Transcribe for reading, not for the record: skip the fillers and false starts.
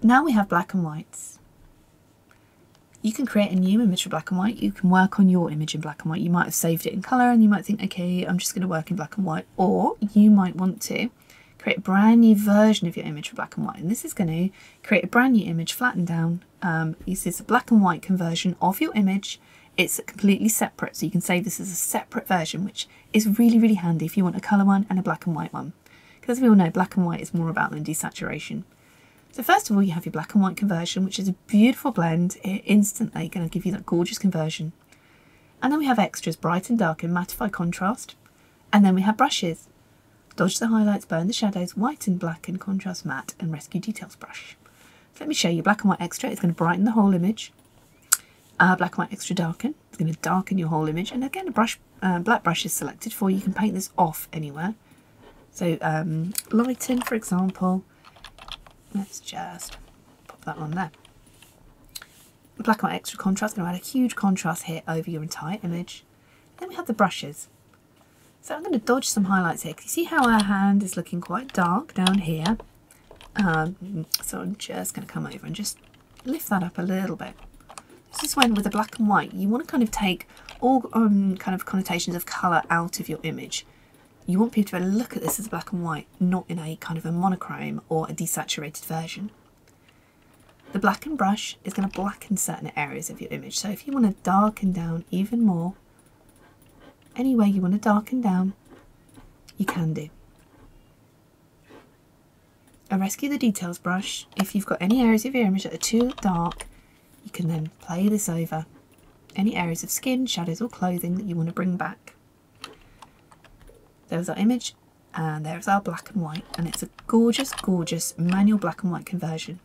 Now we have black and whites. You can create a new image for black and white. You can work on your image in black and white. You might have saved it in colour and you might think, okay, I'm just going to work in black and white. Or you might want to create a brand new version of your image for black and white. And this is going to create a brand new image, flattened down. This is a black and white conversion of your image. It's completely separate, so you can save this as a separate version, which is really, really handy if you want a colour one and a black and white one. Because as we all know, black and white is more about than desaturation. So first of all, you have your black and white conversion, which is a beautiful blend. It instantly going to give you that gorgeous conversion. And then we have extras, bright and dark and mattify contrast. And then we have brushes. Dodge the highlights, burn the shadows, whiten, blacken, contrast, matte, and rescue details brush. So let me show you black and white extra. It's going to brighten the whole image. Black and white extra darken. It's going to darken your whole image. And again, a brush, black brush is selected for you. You can paint this off anywhere. So lighten, for example. Let's just pop that on there. Black and white extra contrast, going to add a huge contrast here over your entire image. Then we have the brushes. So I'm going to dodge some highlights here. Can you see how our hand is looking quite dark down here? So I'm just going to come over and just lift that up a little bit. This is when with the black and white, you want to kind of take all kind of connotations of colour out of your image. You want people to look at this as black and white, not in a kind of a monochrome or a desaturated version. The blacken brush is going to blacken certain areas of your image. So if you want to darken down even more, anywhere you want to darken down, you can do. A rescue the details brush. If you've got any areas of your image that are too dark, you can then play this over any areas of skin, shadows or clothing that you want to bring back. There's our image and there's our black and white, and it's a gorgeous, gorgeous manual black and white conversion.